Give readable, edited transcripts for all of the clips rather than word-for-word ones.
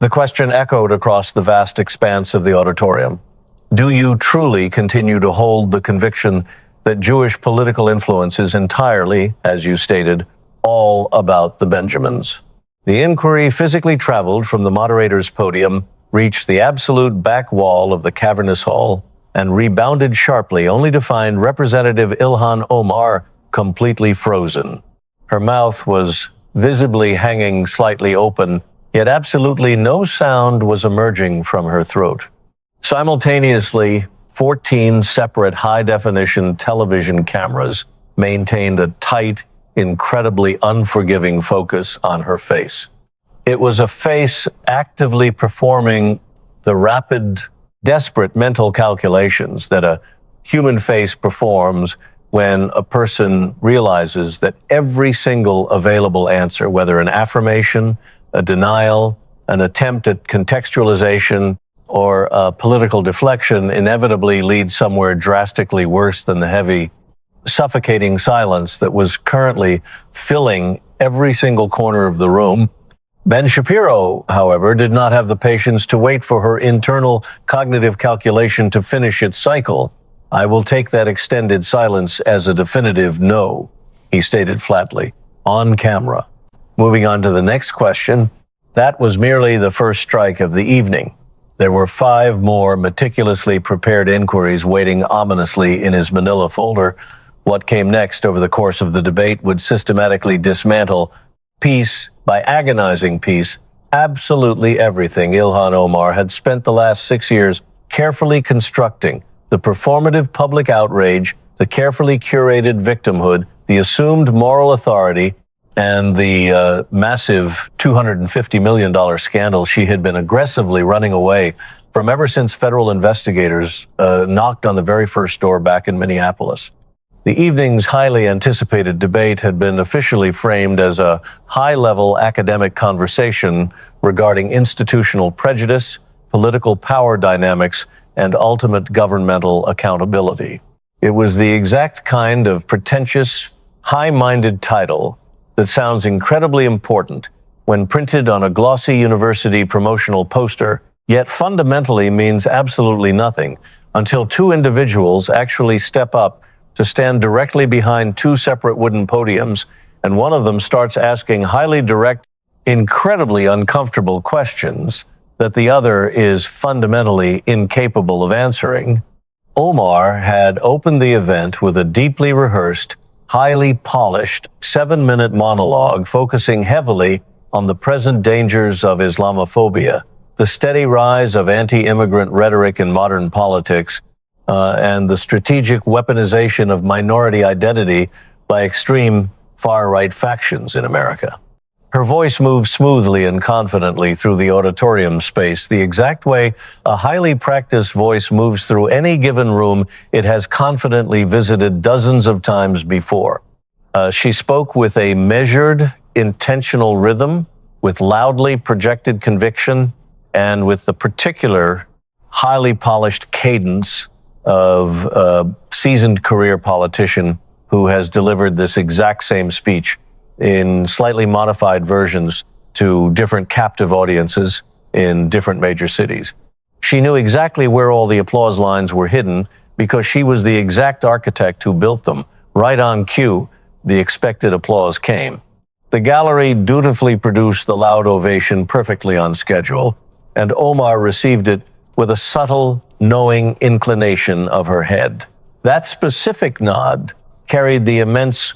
The question echoed across the vast expanse of the auditorium. Do you truly continue to hold the conviction that Jewish political influence is entirely, as you stated, all about the Benjamins? The inquiry physically traveled from the moderator's podium, reached the absolute back wall of the cavernous hall, and rebounded sharply, only to find Representative Ilhan Omar completely frozen. Her mouth was visibly hanging slightly open, yet absolutely no sound was emerging from her throat. Simultaneously, 14 separate high-definition television cameras maintained a tight, incredibly unforgiving focus on her face. It was a face actively performing the rapid, desperate mental calculations that a human face performs when a person realizes that every single available answer, whether an affirmation, a denial, an attempt at contextualization, or a political deflection, inevitably leads somewhere drastically worse than the heavy, suffocating silence that was currently filling every single corner of the room. Ben Shapiro, however, did not have the patience to wait for her internal cognitive calculation to finish its cycle. I will take that extended silence as a definitive no, he stated flatly, on camera. Moving on to the next question, that was merely the first strike of the evening. There were 5 more meticulously prepared inquiries waiting ominously in his manila folder. What came next over the course of the debate would systematically dismantle piece by agonizing piece absolutely everything Ilhan Omar had spent the last 6 years carefully constructing: the performative public outrage, the carefully curated victimhood, the assumed moral authority, and the massive $250 million scandal she had been aggressively running away from ever since federal investigators knocked on the very first door back in Minneapolis. The evening's highly anticipated debate had been officially framed as a high-level academic conversation regarding institutional prejudice, political power dynamics, and ultimate governmental accountability. It was the exact kind of pretentious, high-minded title that sounds incredibly important when printed on a glossy university promotional poster, yet fundamentally means absolutely nothing until 2 individuals actually step up to stand directly behind 2 separate wooden podiums, and one of them starts asking highly direct, incredibly uncomfortable questions that the other is fundamentally incapable of answering. Omar had opened the event with a deeply rehearsed, highly polished 7-minute monologue focusing heavily on the present dangers of Islamophobia, the steady rise of anti-immigrant rhetoric in modern politics, and the strategic weaponization of minority identity by extreme far-right factions in America. Her voice moved smoothly and confidently through the auditorium space, the exact way a highly practiced voice moves through any given room it has confidently visited dozens of times before. She spoke with a measured, intentional rhythm, with loudly projected conviction, and with the particular, highly polished cadence of a seasoned career politician who has delivered this exact same speech in slightly modified versions to different captive audiences in different major cities. She knew exactly where all the applause lines were hidden because she was the exact architect who built them. Right on cue, the expected applause came. The gallery dutifully produced the loud ovation perfectly on schedule, and Omar received it with a subtle, knowing inclination of her head. That specific nod carried the immense,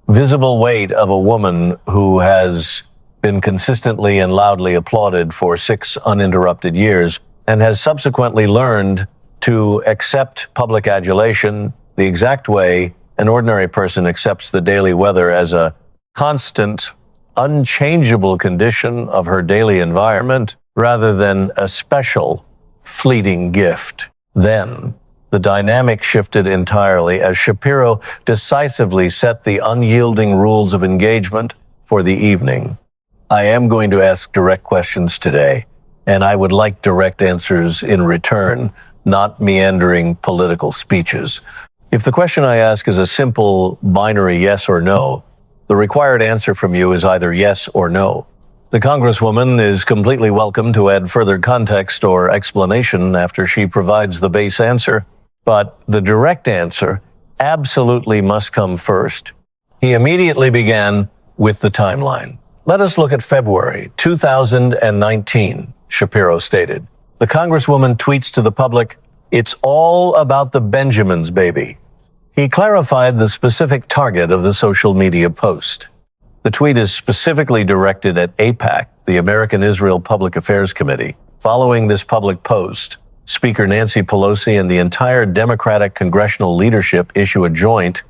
visible weight of a woman who has been consistently and loudly applauded for 6 uninterrupted years and has subsequently learned to accept public adulation the exact way an ordinary person accepts the daily weather as a constant, unchangeable condition of her daily environment rather than a special, fleeting gift. Then, the dynamic shifted entirely as Shapiro decisively set the unyielding rules of engagement for the evening. I am going to ask direct questions today, and I would like direct answers in return, not meandering political speeches. If the question I ask is a simple binary yes or no, the required answer from you is either yes or no. The Congresswoman is completely welcome to add further context or explanation after she provides the base answer, but the direct answer absolutely must come first. He immediately began with the timeline. Let us look at February 2019, Shapiro stated. The Congresswoman tweets to the public, "It's all about the Benjamins, baby." He clarified the specific target of the social media post. The tweet is specifically directed at AIPAC, the American Israel Public Affairs Committee. Following this public post, Speaker Nancy Pelosi and the entire Democratic congressional leadership issue a joint,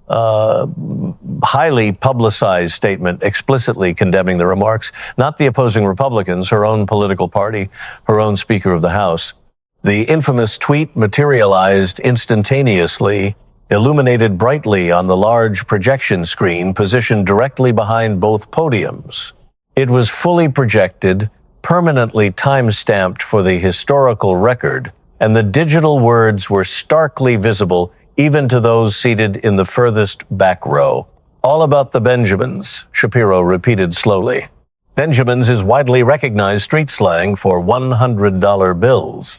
highly publicized statement explicitly condemning the remarks, not the opposing Republicans, her own political party, her own Speaker of the House. The infamous tweet materialized instantaneously, illuminated brightly on the large projection screen positioned directly behind both podiums. It was fully projected, permanently time-stamped for the historical record, and the digital words were starkly visible even to those seated in the furthest back row. All about the Benjamins, Shapiro repeated slowly. Benjamins is widely recognized street slang for $100 bills.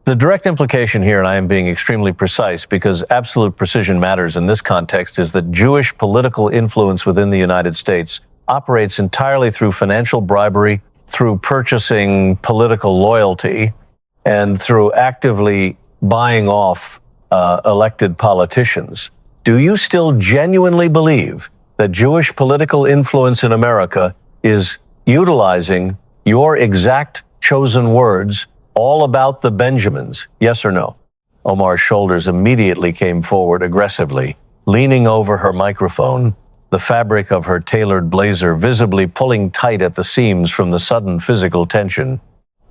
The direct implication here, and I am being extremely precise because absolute precision matters in this context, is that Jewish political influence within the United States operates entirely through financial bribery, through purchasing political loyalty, and through actively buying off elected politicians. Do you still genuinely believe that Jewish political influence in America is utilizing your exact chosen words, all about the Benjamins? Yes or no? Omar's shoulders immediately came forward aggressively, leaning over her microphone, the fabric of her tailored blazer visibly pulling tight at the seams from the sudden physical tension.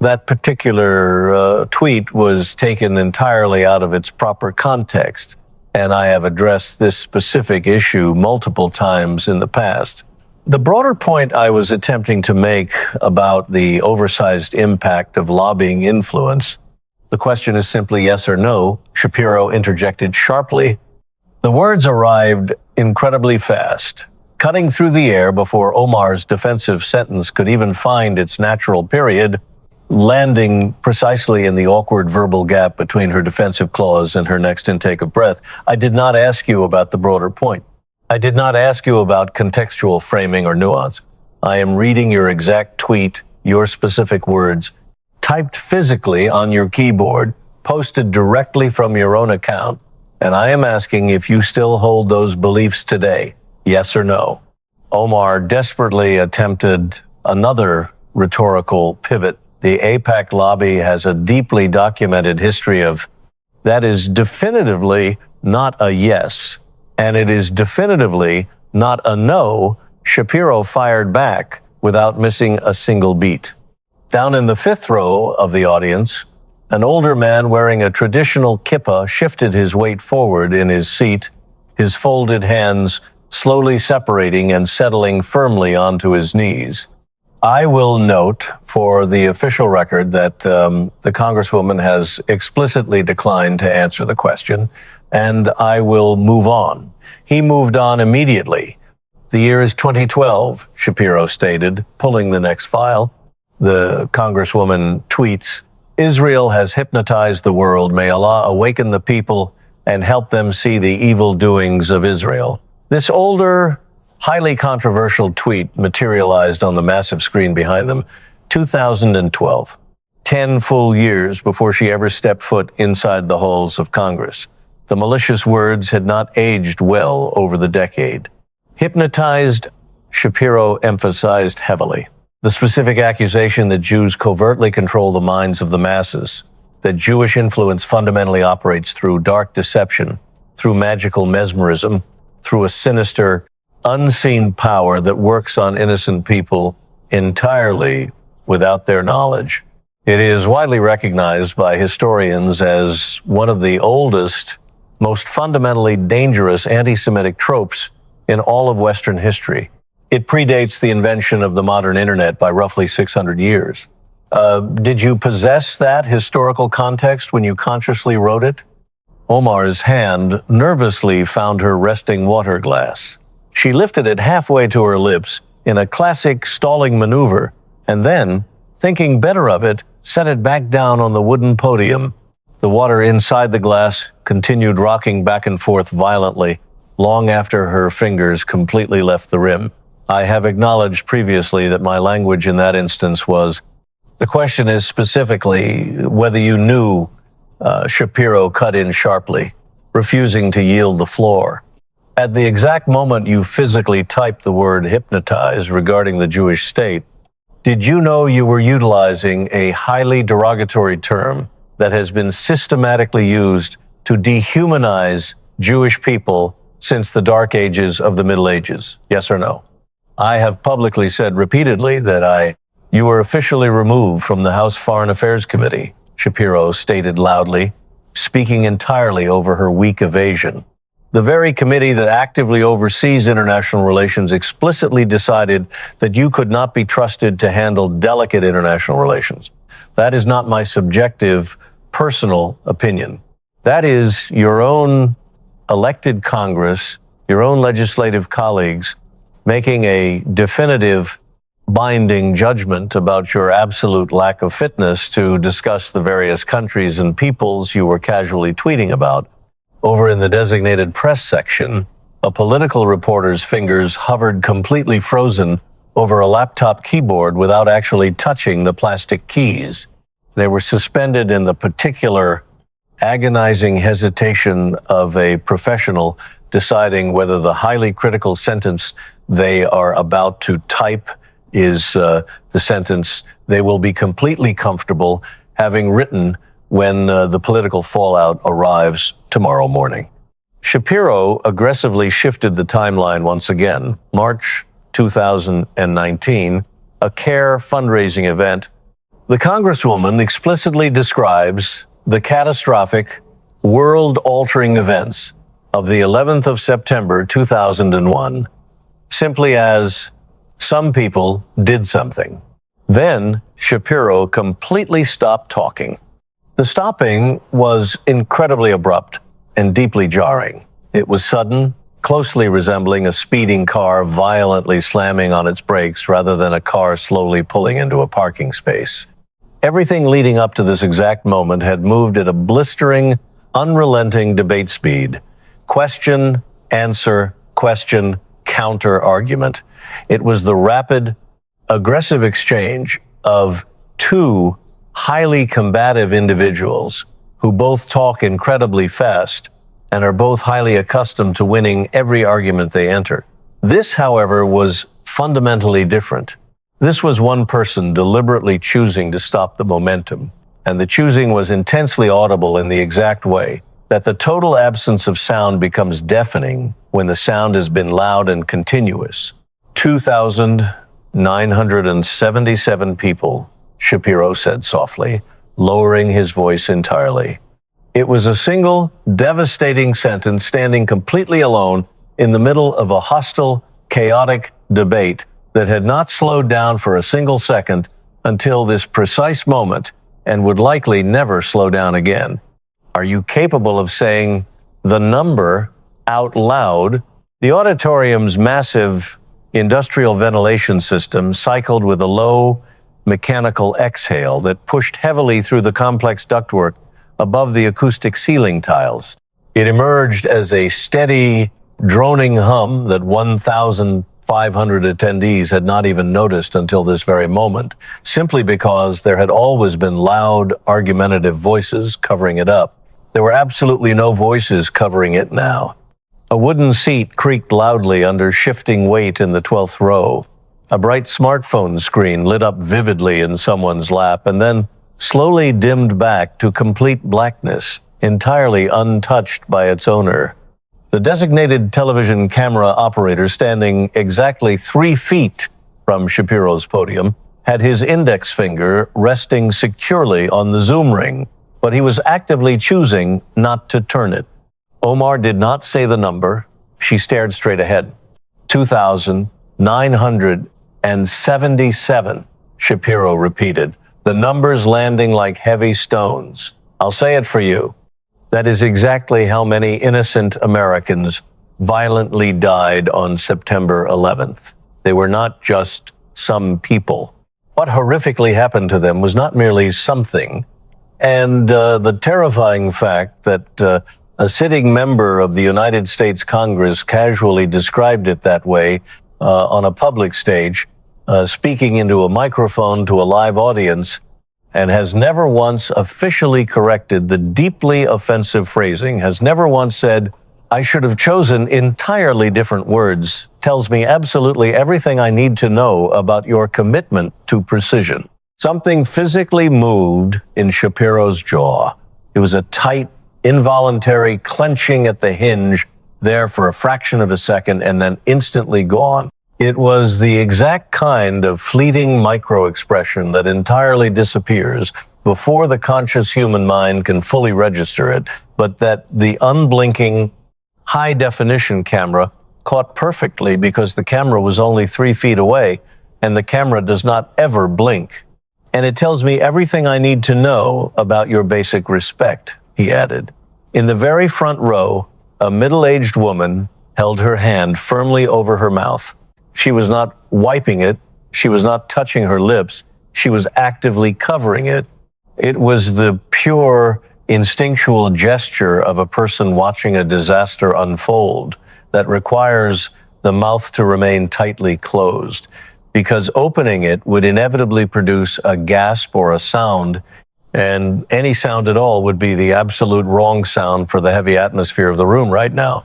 That particular tweet was taken entirely out of its proper context, and I have addressed this specific issue multiple times in the past. The broader point I was attempting to make about the oversized impact of lobbying influence, the question is simply yes or no, Shapiro interjected sharply. The words arrived incredibly fast, cutting through the air before Omar's defensive sentence could even find its natural period, landing precisely in the awkward verbal gap between her defensive clause and her next intake of breath. I did not ask you about the broader point. I did not ask you about contextual framing or nuance. I am reading your exact tweet, your specific words, typed physically on your keyboard, posted directly from your own account, and I am asking if you still hold those beliefs today, yes or no. Omar desperately attempted another rhetorical pivot. The AIPAC lobby has a deeply documented history of that is definitively not a yes. And it is definitively not a no, Shapiro fired back without missing a single beat. Down in the fifth row of the audience, an older man wearing a traditional kippah shifted his weight forward in his seat, his folded hands slowly separating and settling firmly onto his knees. I will note for the official record that the Congresswoman has explicitly declined to answer the question, and I will move on. He moved on immediately. The year is 2012, Shapiro stated, pulling the next file. The Congresswoman tweets, Israel has hypnotized the world. May Allah awaken the people and help them see the evil doings of Israel. This older, highly controversial tweet materialized on the massive screen behind them, 2012, 10 full years before she ever stepped foot inside the halls of Congress. The malicious words had not aged well over the decade. Hypnotized, Shapiro emphasized heavily. The specific accusation that Jews covertly control the minds of the masses, that Jewish influence fundamentally operates through dark deception, through magical mesmerism, through a sinister, unseen power that works on innocent people entirely without their knowledge. It is widely recognized by historians as one of the oldest, most fundamentally dangerous anti-Semitic tropes in all of Western history. It predates the invention of the modern internet by roughly 600 years. Did you possess that historical context when you consciously wrote it? Omar's hand nervously found her resting water glass. She lifted it halfway to her lips, in a classic stalling maneuver, and then, thinking better of it, set it back down on the wooden podium. The water inside the glass continued rocking back and forth violently, long after her fingers completely left the rim. I have acknowledged previously that my language in that instance was, the question is specifically whether you knew Shapiro cut in sharply, refusing to yield the floor. At the exact moment you physically typed the word hypnotize regarding the Jewish state, did you know you were utilizing a highly derogatory term that has been systematically used to dehumanize Jewish people since the dark ages of the Middle Ages? Yes or no? I have publicly said repeatedly that you were officially removed from the House Foreign Affairs Committee, Shapiro stated loudly, speaking entirely over her weak evasion. The very committee that actively oversees international relations explicitly decided that you could not be trusted to handle delicate international relations. That is not my subjective, personal opinion. That is your own elected Congress, your own legislative colleagues, making a definitive, binding judgment about your absolute lack of fitness to discuss the various countries and peoples you were casually tweeting about. Over in the designated press section, a political reporter's fingers hovered completely frozen over a laptop keyboard without actually touching the plastic keys. They were suspended in the particular agonizing hesitation of a professional deciding whether the highly critical sentence they are about to type is the sentence they will be completely comfortable having written when the political fallout arrives tomorrow morning. Shapiro aggressively shifted the timeline once again. March 2019, a CARE fundraising event. The Congresswoman explicitly describes the catastrophic, world-altering events of the 11th of September 2001 simply as some people did something. Then Shapiro completely stopped talking. The stopping was incredibly abrupt and deeply jarring. It was sudden, closely resembling a speeding car violently slamming on its brakes rather than a car slowly pulling into a parking space. Everything leading up to this exact moment had moved at a blistering, unrelenting debate speed. Question, answer, question, counter argument. It was the rapid, aggressive exchange of two highly combative individuals who both talk incredibly fast and are both highly accustomed to winning every argument they enter. This, however, was fundamentally different. This was one person deliberately choosing to stop the momentum, and the choosing was intensely audible in the exact way that the total absence of sound becomes deafening when the sound has been loud and continuous. 2,977 people, Shapiro said softly, lowering his voice entirely. It was a single, devastating sentence standing completely alone in the middle of a hostile, chaotic debate that had not slowed down for a single second until this precise moment and would likely never slow down again. Are you capable of saying the number out loud? The auditorium's massive industrial ventilation system cycled with a low mechanical exhale that pushed heavily through the complex ductwork above the acoustic ceiling tiles. It emerged as a steady, droning hum that 1,500 attendees had not even noticed until this very moment, simply because there had always been loud, argumentative voices covering it up. There were absolutely no voices covering it now. A wooden seat creaked loudly under shifting weight in the 12th row. A bright smartphone screen lit up vividly in someone's lap and then slowly dimmed back to complete blackness, entirely untouched by its owner. The designated television camera operator, standing exactly 3 feet from Shapiro's podium, had his index finger resting securely on the Zoom ring, but he was actively choosing not to turn it. Omar did not say the number. She stared straight ahead. 2,977, Shapiro repeated, the numbers landing like heavy stones. I'll say it for you. That is exactly how many innocent Americans violently died on September 11th. They were not just some people. What horrifically happened to them was not merely something. And the terrifying fact that a sitting member of the United States Congress casually described it that way on a public stage, speaking into a microphone to a live audience, and has never once officially corrected the deeply offensive phrasing, has never once said, "I should have chosen entirely different words," tells me absolutely everything I need to know about your commitment to precision. Something physically moved in Shapiro's jaw. It was a tight, involuntary clenching at the hinge, there for a fraction of a second and then instantly gone. It was the exact kind of fleeting micro-expression that entirely disappears before the conscious human mind can fully register it, but that the unblinking, high-definition camera caught perfectly because the camera was only 3 feet away, and the camera does not ever blink. "And it tells me everything I need to know about your basic respect," he added. In the very front row, a middle-aged woman held her hand firmly over her mouth. She was not wiping it. She was not touching her lips. She was actively covering it. It was the pure, instinctual gesture of a person watching a disaster unfold that requires the mouth to remain tightly closed, because opening it would inevitably produce a gasp or a sound, and any sound at all would be the absolute wrong sound for the heavy atmosphere of the room right now.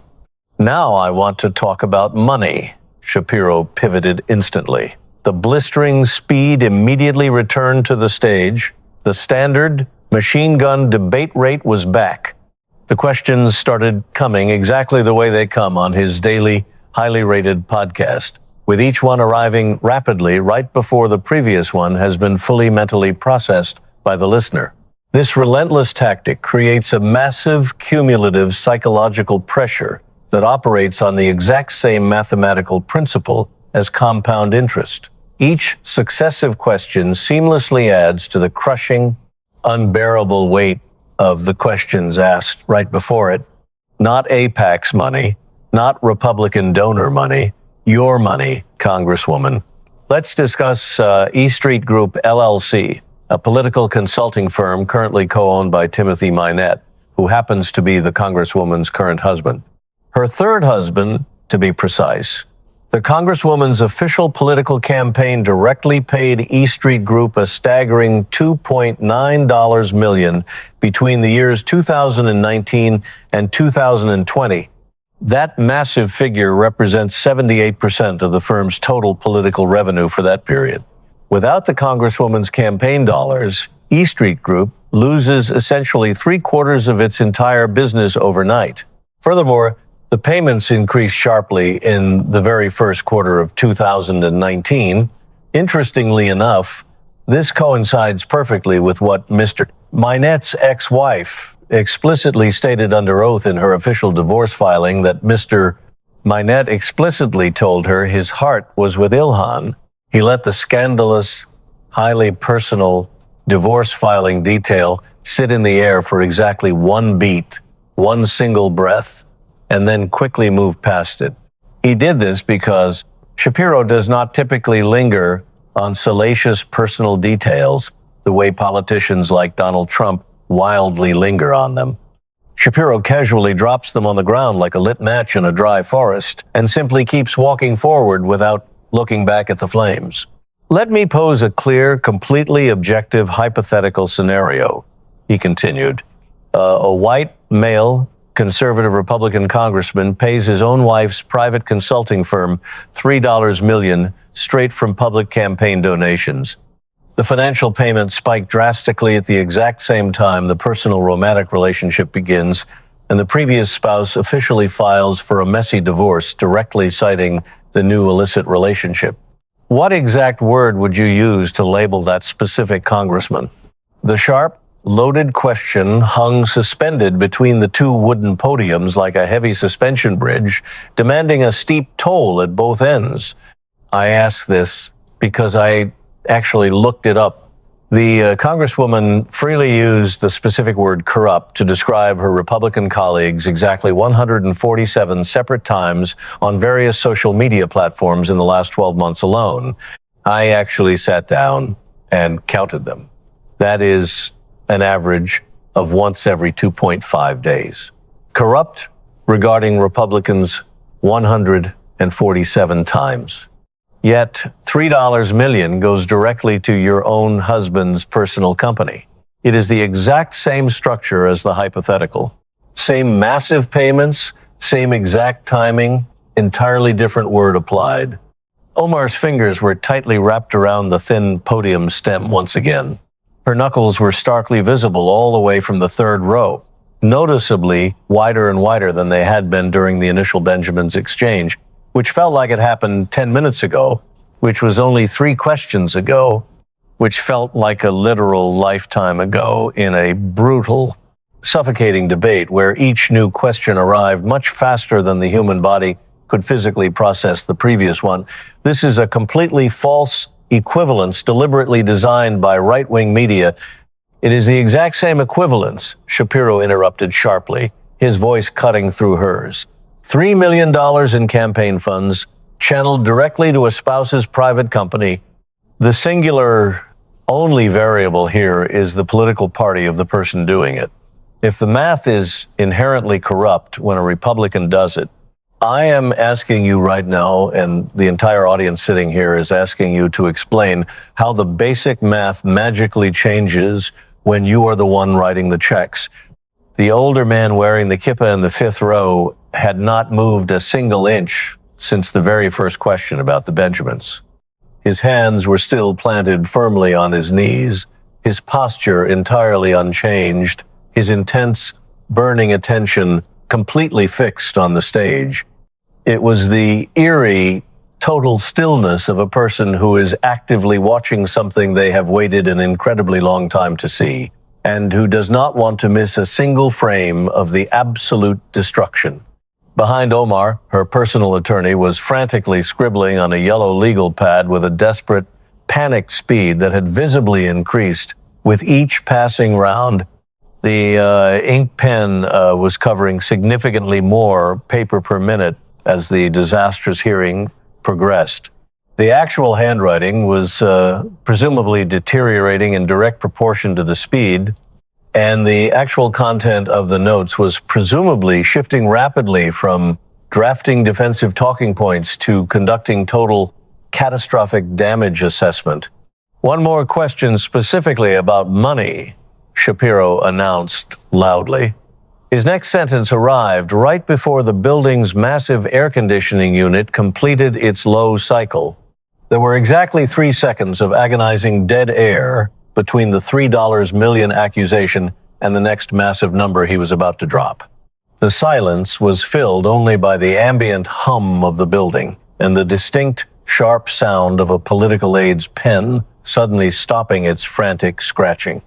"Now I want to talk about money." Shapiro pivoted instantly. The blistering speed immediately returned to the stage. The standard machine gun debate rate was back. The questions started coming exactly the way they come on his daily, highly rated podcast, with each one arriving rapidly right before the previous one has been fully mentally processed by the listener. This relentless tactic creates a massive cumulative psychological pressure that operates on the exact same mathematical principle as compound interest. Each successive question seamlessly adds to the crushing, unbearable weight of the questions asked right before it. Not AIPAC's money, not Republican donor money, your money, Congresswoman. Let's discuss E Street Group LLC, a political consulting firm currently co-owned by Timothy Minette, who happens to be the Congresswoman's current husband. Her third husband, to be precise. The Congresswoman's official political campaign directly paid E Street Group a staggering $2.9 million between the years 2019 and 2020. That massive figure represents 78% of the firm's total political revenue for that period. Without the Congresswoman's campaign dollars, E Street Group loses essentially 3/4 of its entire business overnight. Furthermore, the payments increased sharply in the very first quarter of 2019. Interestingly enough, this coincides perfectly with what Mr. Minette's ex-wife explicitly stated under oath in her official divorce filing, that Mr. Minette explicitly told her his heart was with Ilhan. He let the scandalous, highly personal divorce filing detail sit in the air for exactly one beat, one single breath, and then quickly move past it. He did this because Shapiro does not typically linger on salacious personal details the way politicians like Donald Trump wildly linger on them. Shapiro casually drops them on the ground like a lit match in a dry forest and simply keeps walking forward without looking back at the flames. "Let me pose a clear, completely objective hypothetical scenario," he continued. A white, male, conservative Republican congressman pays his own wife's private consulting firm $3 million straight from public campaign donations. The financial payments spike drastically at the exact same time the personal romantic relationship begins, and the previous spouse officially files for a messy divorce, directly citing the new illicit relationship. What exact word would you use to label that specific congressman? The sharp, loaded question hung suspended between the two wooden podiums like a heavy suspension bridge, demanding a steep toll at both ends. I ask this because I actually looked it up The Congresswoman freely used the specific word corrupt to describe her Republican colleagues exactly 147 separate times on various social media platforms in the last 12 months alone. I actually sat down and counted them. That is an average of once every 2.5 days. Corrupt regarding Republicans 147 times. Yet $3 million goes directly to your own husband's personal company. It is the exact same structure as the hypothetical. Same massive payments, same exact timing, entirely different word applied. Omar's fingers were tightly wrapped around the thin podium stem once again. Her knuckles were starkly visible all the way from the third row, noticeably wider and wider than they had been during the initial Benjamin's exchange, which felt like it happened 10 minutes ago, which was only 3 questions ago, which felt like a literal lifetime ago in a brutal, suffocating debate where each new question arrived much faster than the human body could physically process the previous one. This is a completely false equivalence deliberately designed by right-wing media. It is the exact same equivalence, Shapiro interrupted sharply, his voice cutting through hers. $3 million in campaign funds channeled directly to a spouse's private company. The singular only variable here is the political party of the person doing it. If the math is inherently corrupt when a Republican does it, I am asking you right now, and the entire audience sitting here is asking you to explain how the basic math magically changes when you are the one writing the checks. The older man wearing the kippah in the 5th row had not moved a single inch since the very first question about the Benjamins. His hands were still planted firmly on his knees, his posture entirely unchanged, his intense, burning attention completely fixed on the stage. It was the eerie, total stillness of a person who is actively watching something they have waited an incredibly long time to see, and who does not want to miss a single frame of the absolute destruction. Behind Omar, her personal attorney was frantically scribbling on a yellow legal pad with a desperate, panicked speed that had visibly increased with each passing round. The ink pen was covering significantly more paper per minute as the disastrous hearing progressed. The actual handwriting was presumably deteriorating in direct proportion to the speed, and the actual content of the notes was presumably shifting rapidly from drafting defensive talking points to conducting total catastrophic damage assessment. One more question specifically about money, Shapiro announced loudly. His next sentence arrived right before the building's massive air conditioning unit completed its low cycle. There were exactly 3 seconds of agonizing dead air between the $3 million accusation and the next massive number he was about to drop. The silence was filled only by the ambient hum of the building and the distinct, sharp sound of a political aide's pen suddenly stopping its frantic scratching.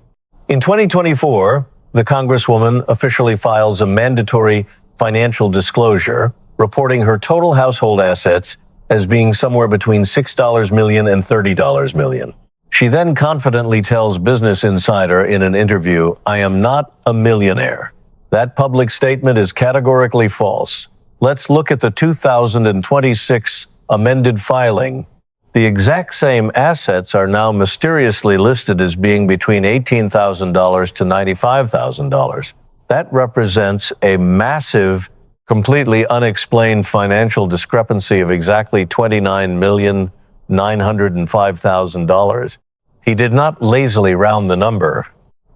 In 2024, the Congresswoman officially files a mandatory financial disclosure reporting her total household assets as being somewhere between $6 million and $30 million. She then confidently tells Business Insider in an interview, "I am not a millionaire. That public statement is categorically false. Let's look at the 2026 amended filing. The exact same assets are now mysteriously listed as being between $18,000 to $95,000. That represents a massive, completely unexplained financial discrepancy of exactly $29,905,000. He did not lazily round the number.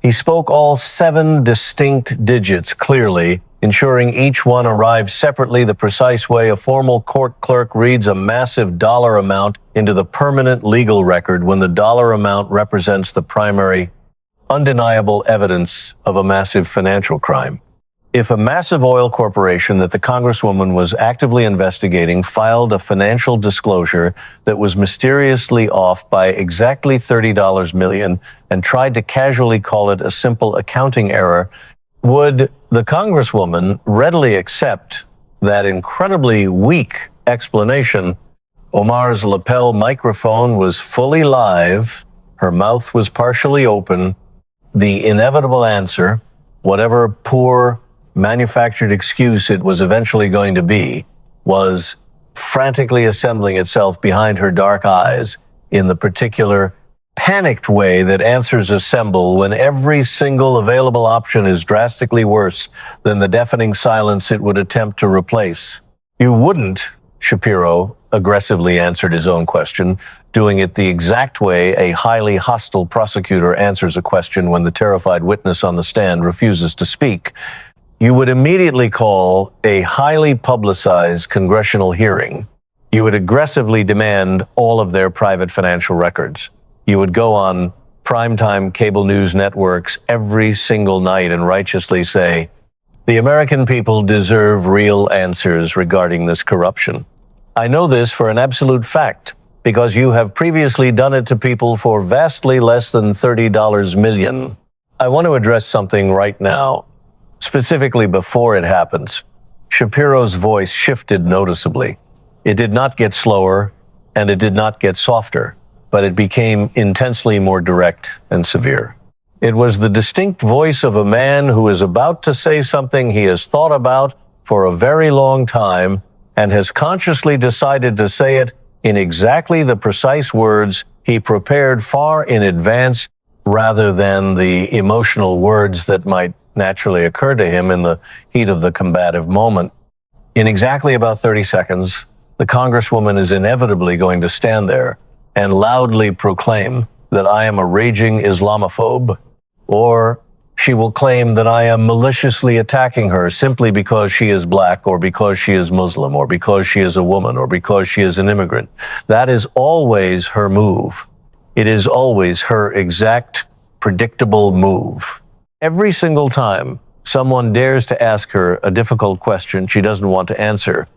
He spoke all 7 distinct digits clearly, ensuring each one arrived separately the precise way a formal court clerk reads a massive dollar amount into the permanent legal record when the dollar amount represents the primary, undeniable evidence of a massive financial crime. If a massive oil corporation that the Congresswoman was actively investigating filed a financial disclosure that was mysteriously off by exactly $30 million and tried to casually call it a simple accounting error, would the Congresswoman readily accept that incredibly weak explanation? Omar's lapel microphone was fully live, Her mouth was partially open. The inevitable answer, whatever poor manufactured excuse it was eventually going to be, was frantically assembling itself behind her dark eyes in the particular panicked way that answers assemble when every single available option is drastically worse than the deafening silence it would attempt to replace. You wouldn't, Shapiro aggressively answered his own question, doing it the exact way a highly hostile prosecutor answers a question when the terrified witness on the stand refuses to speak. You would immediately call a highly publicized congressional hearing. You would aggressively demand all of their private financial records. You would go on primetime cable news networks every single night and righteously say, the American people deserve real answers regarding this corruption. I know this for an absolute fact, because you have previously done it to people for vastly less than $30 million. I want to address something right now, specifically before it happens. Shapiro's voice shifted noticeably. It did not get slower, and it did not get softer, but it became intensely more direct and severe. It was the distinct voice of a man who is about to say something he has thought about for a very long time and has consciously decided to say it in exactly the precise words he prepared far in advance, rather than the emotional words that might naturally occur to him in the heat of the combative moment. In exactly about 30 seconds, the Congresswoman is inevitably going to stand there and loudly proclaim that I am a raging Islamophobe, or she will claim that I am maliciously attacking her simply because she is black, or because she is Muslim, or because she is a woman, or because she is an immigrant. That is always her move. It is always her exact, predictable move. Every single time someone dares to ask her a difficult question she doesn't want to answer,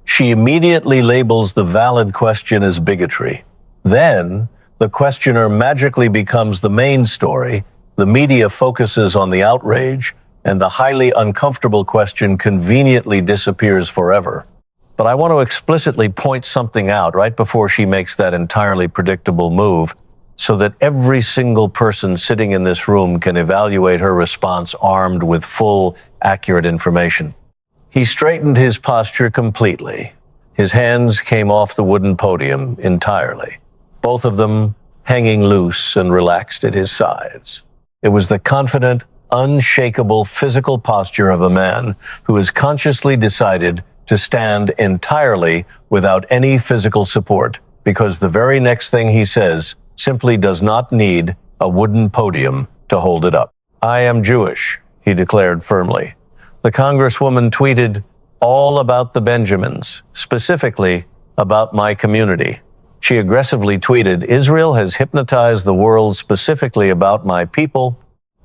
she immediately labels the valid question as bigotry. Then, the questioner magically becomes the main story, the media focuses on the outrage, and the highly uncomfortable question conveniently disappears forever. But I want to explicitly point something out right before she makes that entirely predictable move, so that every single person sitting in this room can evaluate her response armed with full, accurate information. He straightened his posture completely. His hands came off the wooden podium entirely, both of them hanging loose and relaxed at his sides. It was the confident, unshakable physical posture of a man who has consciously decided to stand entirely without any physical support, because the very next thing he says simply does not need a wooden podium to hold it up. I am Jewish, he declared firmly. The Congresswoman tweeted all about the Benjamins, specifically about my community. She aggressively tweeted, Israel has hypnotized the world specifically about my people.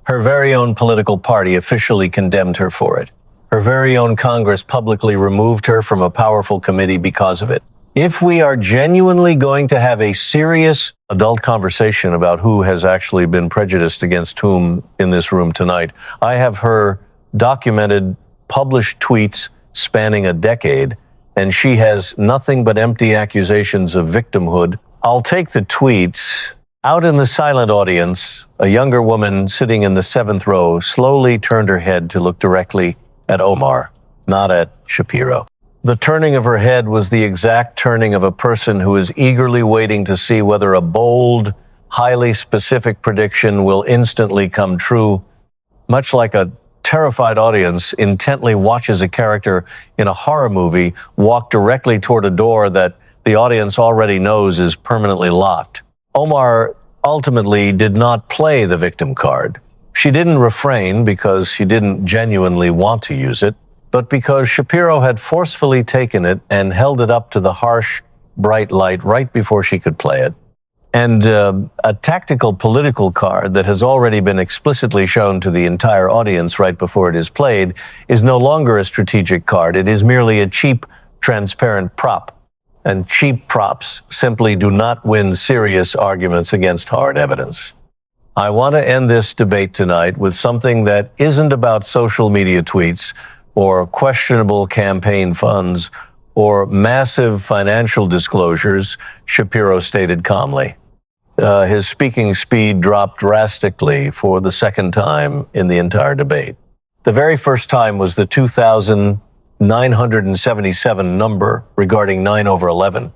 Her very own political party officially condemned her for it. Her very own Congress publicly removed her from a powerful committee because of it. If we are genuinely going to have a serious adult conversation about who has actually been prejudiced against whom in this room tonight, I have her documented, published tweets spanning a decade, and she has nothing but empty accusations of victimhood. I'll take the tweets. Out in the silent audience, a younger woman sitting in the 7th row slowly turned her head to look directly at Omar, not at Shapiro. The turning of her head was the exact turning of a person who is eagerly waiting to see whether a bold, highly specific prediction will instantly come true, much like a terrified audience intently watches a character in a horror movie walk directly toward a door that the audience already knows is permanently locked. Omar ultimately did not play the victim card. She didn't refrain because she didn't genuinely want to use it, but because Shapiro had forcefully taken it and held it up to the harsh, bright light right before she could play it. And a tactical political card that has already been explicitly shown to the entire audience right before it is played is no longer a strategic card. It is merely a cheap, transparent prop. And cheap props simply do not win serious arguments against hard evidence. I want to end this debate tonight with something that isn't about social media tweets or questionable campaign funds or massive financial disclosures, Shapiro stated calmly. his speaking speed dropped drastically for the second time in the entire debate. The very first time was the 2,977 number regarding 9/11.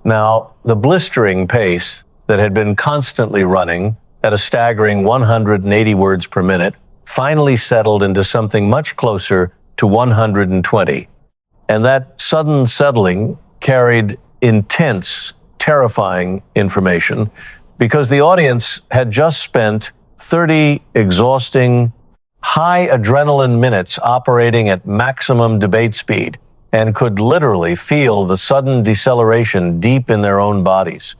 Now, the blistering pace that had been constantly running at a staggering 180 words per minute finally settled into something much closer to 120. And that sudden settling carried intense, terrifying information because the audience had just spent 30 exhausting, high adrenaline minutes operating at maximum debate speed and could literally feel the sudden deceleration deep in their own bodies.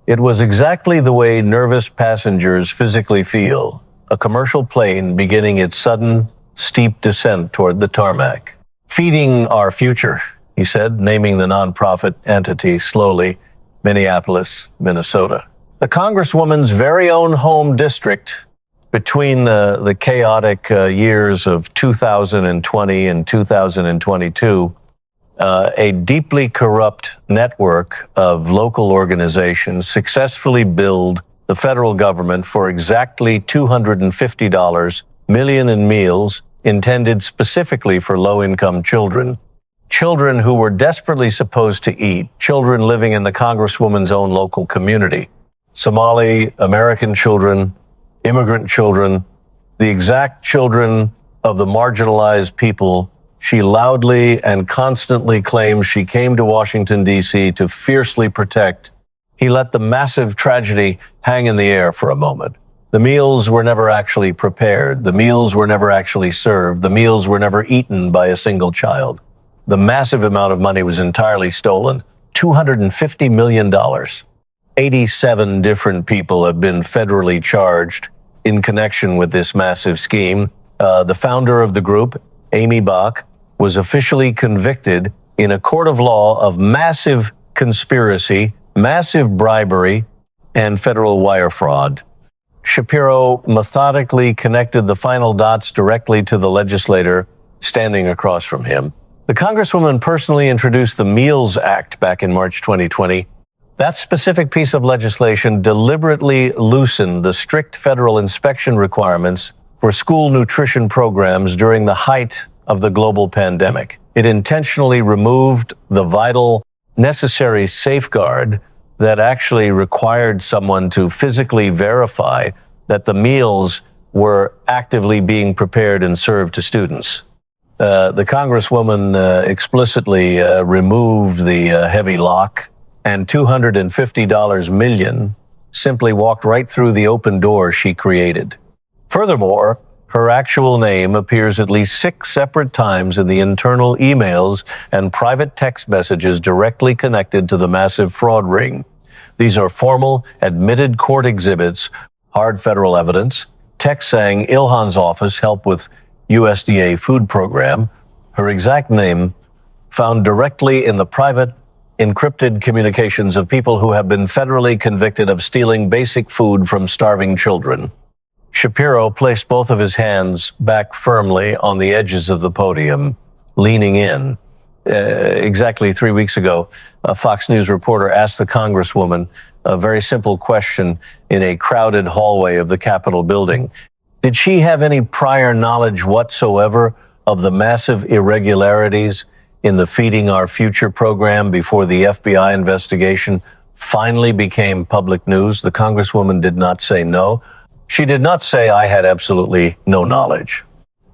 It was exactly the way nervous passengers physically feel, a commercial plane beginning its sudden, steep descent toward the tarmac. Feeding our future, he said, naming the nonprofit entity slowly, Minneapolis, Minnesota. The Congresswoman's very own home district, between the chaotic years of 2020 and 2022, a deeply corrupt network of local organizations successfully billed the federal government for exactly $250 million in meals intended specifically for low-income children. Children who were desperately supposed to eat, children living in the Congresswoman's own local community. Somali American children, immigrant children, the exact children of the marginalized people she loudly and constantly claims she came to Washington, D.C. to fiercely protect. He let the massive tragedy hang in the air for a moment. The meals were never actually prepared. The meals were never actually served. The meals were never eaten by a single child. The massive amount of money was entirely stolen. $250 million. 87 different people have been federally charged in connection with this massive scheme. The founder of the group, Amy Bach, was officially convicted in a court of law of massive conspiracy, massive bribery, and federal wire fraud. Shapiro methodically connected the final dots directly to the legislator standing across from him. The Congresswoman personally introduced the Meals Act back in March 2020. That specific piece of legislation deliberately loosened the strict federal inspection requirements for school nutrition programs during the height of the global pandemic. It intentionally removed the vital, necessary safeguard that actually required someone to physically verify that the meals were actively being prepared and served to students. The Congresswoman explicitly removed the heavy lock, and $250 million simply walked right through the open door she created. Furthermore, her actual name appears at least 6 separate times in the internal emails and private text messages directly connected to the massive fraud ring. These are formal, admitted court exhibits, hard federal evidence, text saying Ilhan's office helped with USDA food program, her exact name found directly in the private, encrypted communications of people who have been federally convicted of stealing basic food from starving children. Shapiro placed both of his hands back firmly on the edges of the podium, leaning in. Exactly 3 weeks ago, a Fox News reporter asked the Congresswoman a very simple question in a crowded hallway of the Capitol building. Did she have any prior knowledge whatsoever of the massive irregularities in the Feeding Our Future program before the FBI investigation finally became public news? The Congresswoman did not say no. She did not say, I had absolutely no knowledge.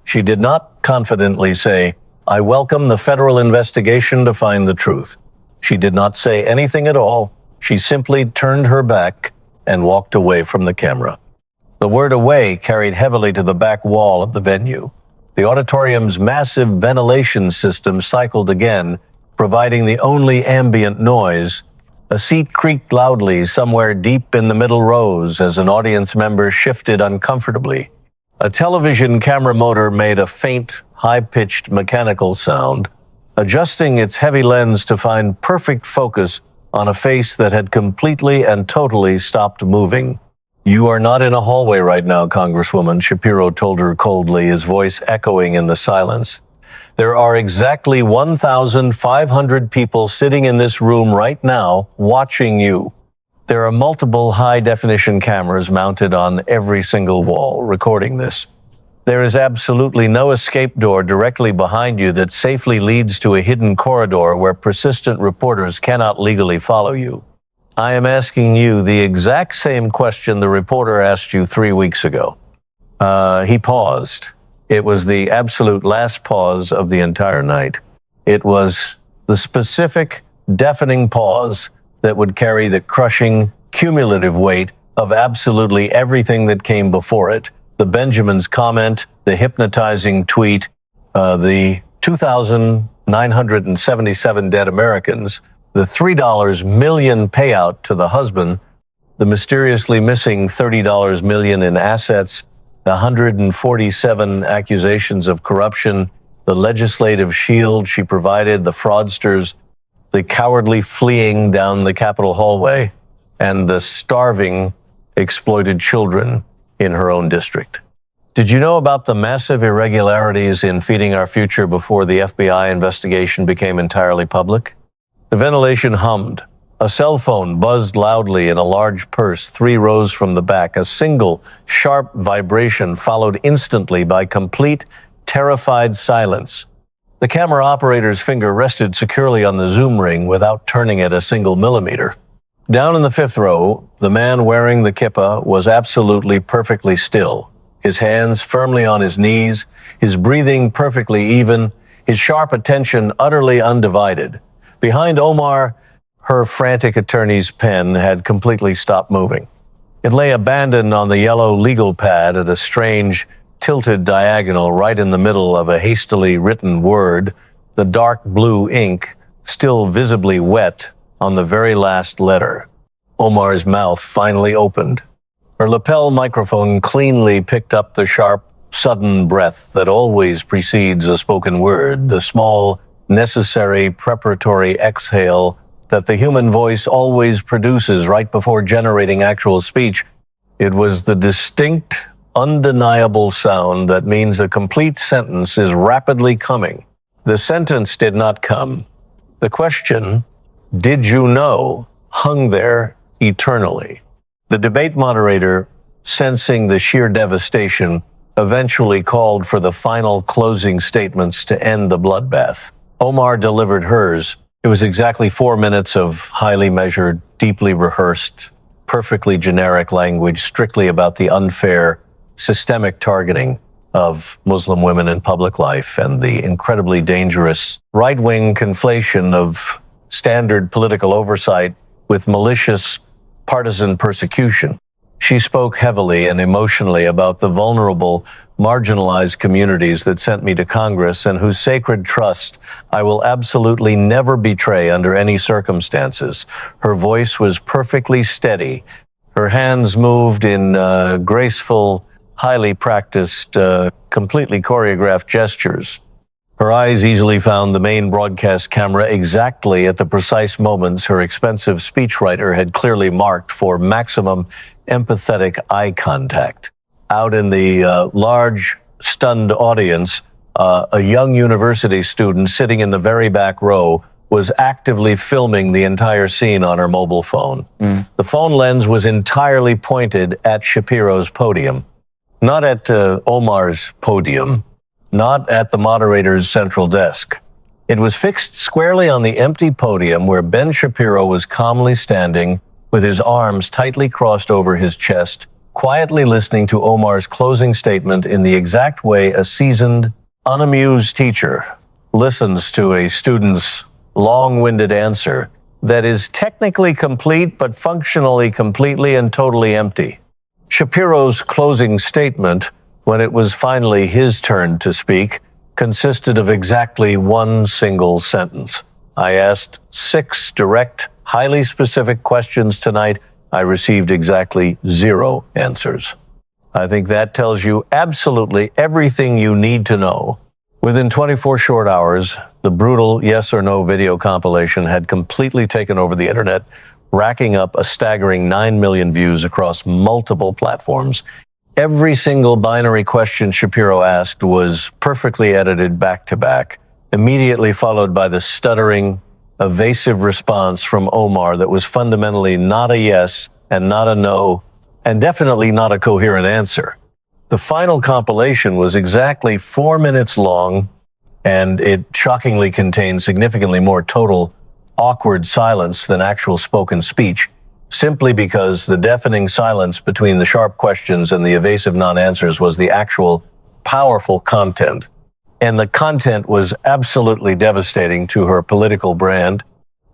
She did not confidently say, I welcome the federal investigation to find the truth. She did not say anything at all. She simply turned her back and walked away from the camera. The word away carried heavily to the back wall of the venue. The auditorium's massive ventilation system cycled again, providing the only ambient noise. A seat creaked loudly somewhere deep in the middle rows as an audience member shifted uncomfortably. A television camera motor made a faint, high-pitched mechanical sound, adjusting its heavy lens to find perfect focus on a face that had completely and totally stopped moving. You are not in a hallway right now, Congresswoman, Shapiro told her coldly, his voice echoing in the silence. There are exactly 1,500 people sitting in this room right now watching you. There are multiple high-definition cameras mounted on every single wall, recording this. There is absolutely no escape door directly behind you that safely leads to a hidden corridor where persistent reporters cannot legally follow you. I am asking you the exact same question the reporter asked you 3 weeks ago. He paused. It was the absolute last pause of the entire night. It was the specific, deafening pause that would carry the crushing, cumulative weight of absolutely everything that came before it. The Benjamin's comment, the hypnotizing tweet, the 2,977 dead Americans, the $3 million payout to the husband, the mysteriously missing $30 million in assets, the 147 accusations of corruption, the legislative shield she provided, the fraudsters, the cowardly fleeing down the Capitol hallway, and the starving, exploited children in her own district. Did you know about the massive irregularities in Feeding Our Future before the FBI investigation became entirely public? The ventilation hummed. A cell phone buzzed loudly in a large purse 3 rows from the back. A single, sharp vibration followed instantly by complete, terrified silence. The camera operator's finger rested securely on the zoom ring without turning it a single millimeter. Down in the 5th row, the man wearing the kippah was absolutely perfectly still, his hands firmly on his knees, his breathing perfectly even, his sharp attention utterly undivided. Behind Omar, her frantic attorney's pen had completely stopped moving. It lay abandoned on the yellow legal pad at a strange, tilted diagonal right in the middle of a hastily written word, the dark blue ink still visibly wet on the very last letter. Omar's mouth finally opened. Her lapel microphone cleanly picked up the sharp, sudden breath that always precedes a spoken word, the small, necessary preparatory exhale that the human voice always produces right before generating actual speech. It was the distinct, undeniable sound that means a complete sentence is rapidly coming. The sentence did not come. The question, "Did you know?" hung there eternally. The debate moderator, sensing the sheer devastation, eventually called for the final closing statements to end the bloodbath. Omar delivered hers. It was exactly 4 minutes of highly measured, deeply rehearsed, perfectly generic language strictly about the unfair, systemic targeting of Muslim women in public life and the incredibly dangerous right-wing conflation of standard political oversight with malicious partisan persecution. She spoke heavily and emotionally about the vulnerable, marginalized communities that sent me to Congress and whose sacred trust I will absolutely never betray under any circumstances. Her voice was perfectly steady. Her hands moved in graceful, highly practiced, completely choreographed gestures. Her eyes easily found the main broadcast camera exactly at the precise moments her expensive speechwriter had clearly marked for maximum empathetic eye contact. Out in the large, stunned audience, a young university student sitting in the very back row was actively filming the entire scene on her mobile phone. The phone lens was entirely pointed at Shapiro's podium, not at Omar's podium, not at the moderator's central desk. It was fixed squarely on the empty podium where Ben Shapiro was calmly standing with his arms tightly crossed over his chest, quietly listening to Omar's closing statement in the exact way a seasoned, unamused teacher listens to a student's long-winded answer that is technically complete but functionally completely and totally empty. Shapiro's closing statement, when it was finally his turn to speak, consisted of exactly one single sentence. I asked 6 direct, highly specific questions tonight. I received exactly 0 answers. I think that tells you absolutely everything you need to know. Within 24 short hours, the brutal yes or no video compilation had completely taken over the internet, racking up a staggering 9 million views across multiple platforms. Every single binary question Shapiro asked was perfectly edited back to back, immediately followed by the stuttering, evasive response from Omar that was fundamentally not a yes and not a no, and definitely not a coherent answer. The final compilation was exactly 4 minutes long, and it shockingly contained significantly more total awkward silence than actual spoken speech, simply because the deafening silence between the sharp questions and the evasive non-answers was the actual powerful content. And the content was absolutely devastating to her political brand.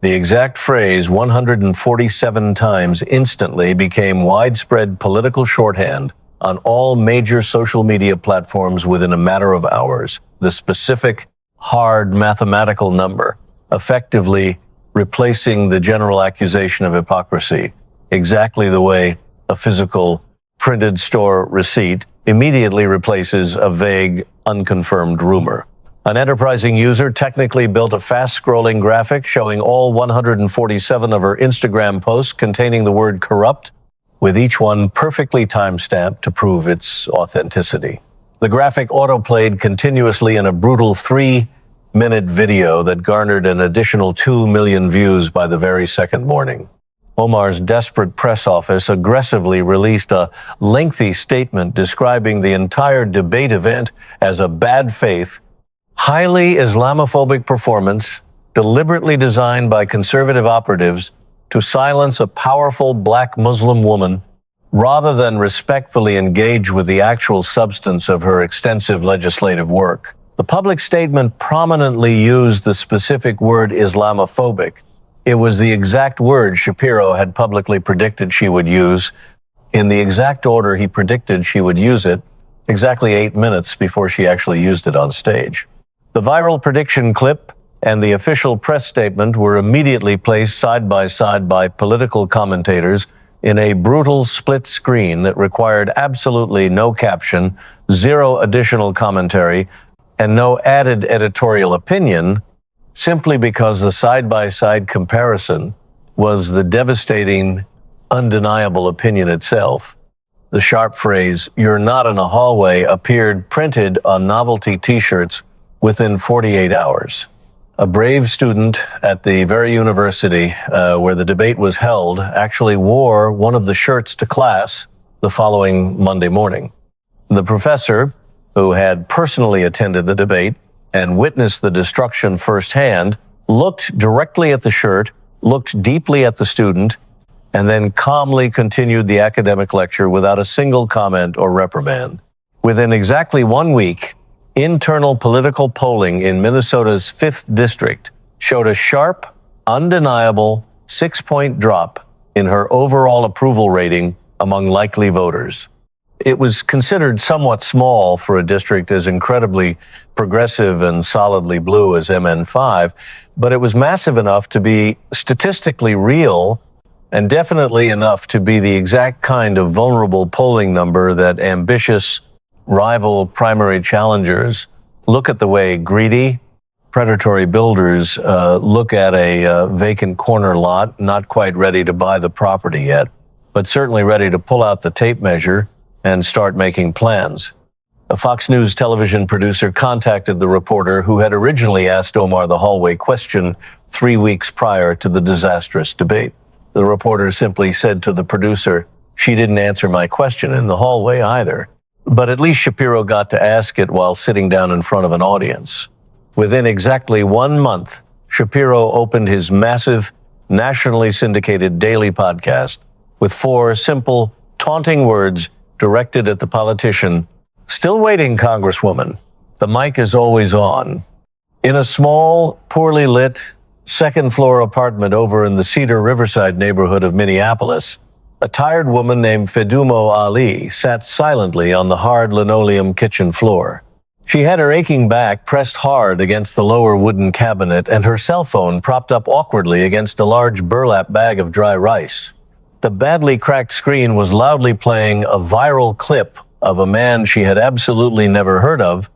The exact phrase 147 times instantly became widespread political shorthand on all major social media platforms within a matter of hours. The specific, hard mathematical number, effectively replacing the general accusation of hypocrisy, exactly the way a physical printed store receipt immediately replaces a vague, unconfirmed rumor. An enterprising user technically built a fast-scrolling graphic showing all 147 of her Instagram posts containing the word corrupt, with each one perfectly time-stamped to prove its authenticity. The graphic autoplayed continuously in a brutal 3-minute video that garnered an additional 2 million views by the very second morning. Omar's desperate press office aggressively released a lengthy statement describing the entire debate event as a bad faith, highly Islamophobic performance deliberately designed by conservative operatives to silence a powerful black Muslim woman rather than respectfully engage with the actual substance of her extensive legislative work. The public statement prominently used the specific word Islamophobic. It was the exact word Shapiro had publicly predicted she would use in the exact order he predicted she would use it, exactly 8 minutes before she actually used it on stage. The viral prediction clip and the official press statement were immediately placed side by side by political commentators in a brutal split screen that required absolutely no caption, zero additional commentary, and no added editorial opinion, simply because the side-by-side comparison was the devastating, undeniable opinion itself. The sharp phrase, "You're not in a hallway," appeared printed on novelty t-shirts within 48 hours. A brave student at the very university where the debate was held actually wore one of the shirts to class the following Monday morning. The professor, who had personally attended the debate and witnessed the destruction firsthand, looked directly at the shirt, looked deeply at the student, and then calmly continued the academic lecture without a single comment or reprimand. Within exactly 1 week, internal political polling in Minnesota's 5th district showed a sharp, undeniable 6-point drop in her overall approval rating among likely voters. It was considered somewhat small for a district as incredibly progressive and solidly blue as MN5, but it was massive enough to be statistically real and definitely enough to be the exact kind of vulnerable polling number that ambitious rival primary challengers look at the way greedy, predatory builders look at a vacant corner lot, not quite ready to buy the property yet, but certainly ready to pull out the tape measure and start making plans. A Fox News television producer contacted the reporter who had originally asked Omar the hallway question 3 weeks prior to the disastrous debate. The reporter simply said to the producer, "She didn't answer my question in the hallway either." But at least Shapiro got to ask it while sitting down in front of an audience. Within exactly 1 month, Shapiro opened his massive, nationally syndicated daily podcast with 4 simple, taunting words directed at the politician. "Still waiting, Congresswoman. The mic is always on." In a small, poorly lit, second-floor apartment over in the Cedar Riverside neighborhood of Minneapolis, a tired woman named Fedumo Ali sat silently on the hard linoleum kitchen floor. She had her aching back pressed hard against the lower wooden cabinet and her cell phone propped up awkwardly against a large burlap bag of dry rice. The badly cracked screen was loudly playing a viral clip of a man she had absolutely never heard of,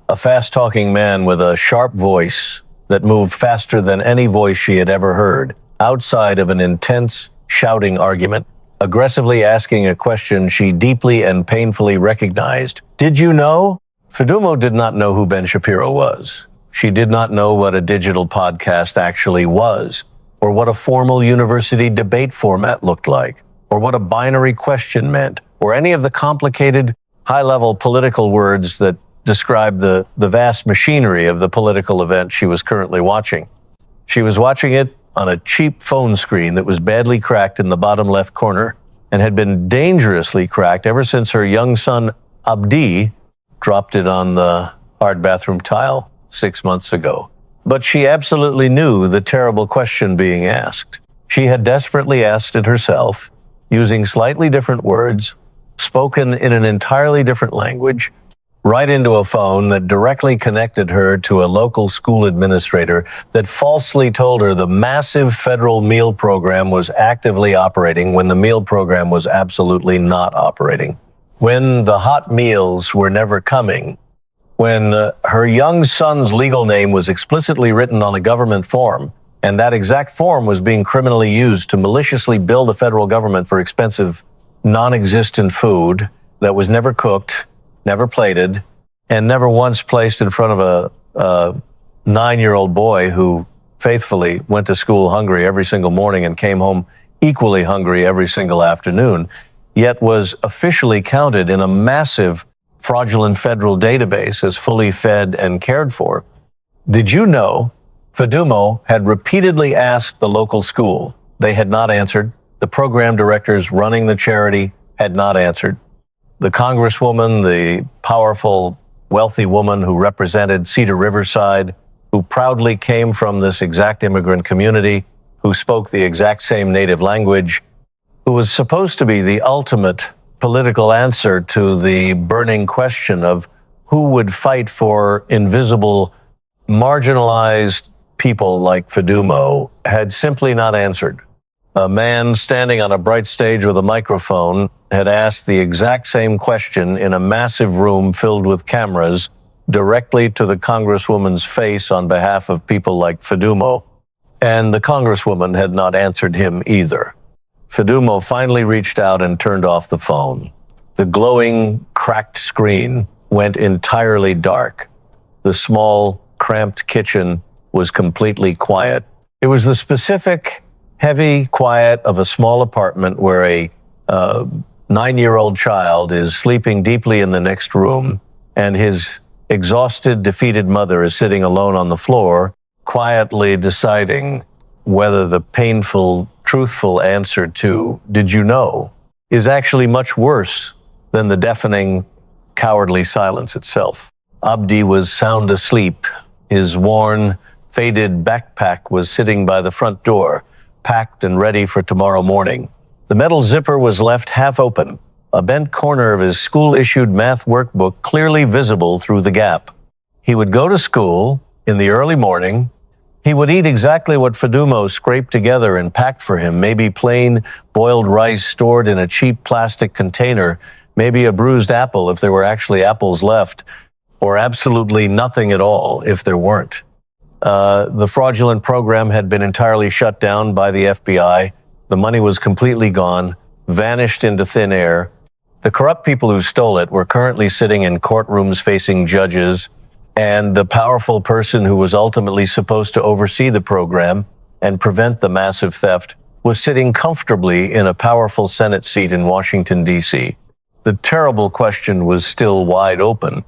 a fast-talking man with a sharp voice that moved faster than any voice she had ever heard, outside of an intense, shouting argument, aggressively asking a question she deeply and painfully recognized. "Did you know?" Fedumo did not know who Ben Shapiro was. She did not know what a digital podcast actually was, or what a formal university debate format looked like, or what a binary question meant, or any of the complicated, high-level political words that describe the vast machinery of the political event she was currently watching. She was watching it on a cheap phone screen that was badly cracked in the bottom left corner and had been dangerously cracked ever since her young son, Abdi, dropped it on the hard bathroom tile 6 months ago. But she absolutely knew the terrible question being asked. She had desperately asked it herself, using slightly different words, spoken in an entirely different language, right into a phone that directly connected her to a local school administrator that falsely told her the massive federal meal program was actively operating when the meal program was absolutely not operating. When the hot meals were never coming, when her young son's legal name was explicitly written on a government form, and that exact form was being criminally used to maliciously bill the federal government for expensive, non-existent food that was never cooked, never plated, and never once placed in front of a 9-year-old boy who faithfully went to school hungry every single morning and came home equally hungry every single afternoon, yet was officially counted in a massive fraudulent federal database as fully fed and cared for. Did you know Fedumo had repeatedly asked the local school? They had not answered. The program directors running the charity had not answered. The congresswoman, the powerful, wealthy woman who represented Cedar Riverside, who proudly came from this exact immigrant community, who spoke the exact same native language, who was supposed to be the ultimate political answer to the burning question of who would fight for invisible, marginalized people like Fedumo, had simply not answered. A man standing on a bright stage with a microphone had asked the exact same question in a massive room filled with cameras directly to the congresswoman's face on behalf of people like Fedumo, and the congresswoman had not answered him either. Fedumo finally reached out and turned off the phone. The glowing, cracked screen went entirely dark. The small, cramped kitchen was completely quiet. It was the specific, heavy quiet of a small apartment where a 9-year-old child is sleeping deeply in the next room, and his exhausted, defeated mother is sitting alone on the floor, quietly deciding whether the painful, truthful answer to, "Did you know?" is actually much worse than the deafening, cowardly silence itself. Abdi was sound asleep. His worn, faded backpack was sitting by the front door, packed and ready for tomorrow morning. The metal zipper was left half open, a bent corner of his school-issued math workbook clearly visible through the gap. He would go to school in the early morning. He would eat exactly what Fedumo scraped together and packed for him, maybe plain boiled rice stored in a cheap plastic container, maybe a bruised apple if there were actually apples left, or absolutely nothing at all if there weren't. The fraudulent program had been entirely shut down by the FBI. The money was completely gone, vanished into thin air. The corrupt people who stole it were currently sitting in courtrooms facing judges, and the powerful person who was ultimately supposed to oversee the program and prevent the massive theft was sitting comfortably in a powerful Senate seat in Washington, D.C. The terrible question was still wide open.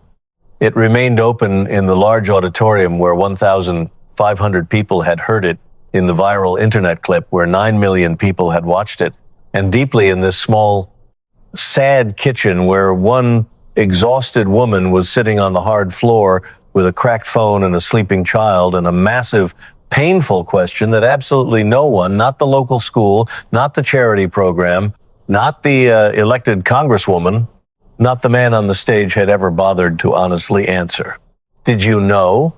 It remained open in the large auditorium where 1,500 people had heard it, in the viral internet clip where 9 million people had watched it, and deeply in this small, sad kitchen where one exhausted woman was sitting on the hard floor with a cracked phone and a sleeping child, and a massive, painful question that absolutely no one, not the local school, not the charity program, not the elected congresswoman, not the man on the stage had ever bothered to honestly answer. Did you know?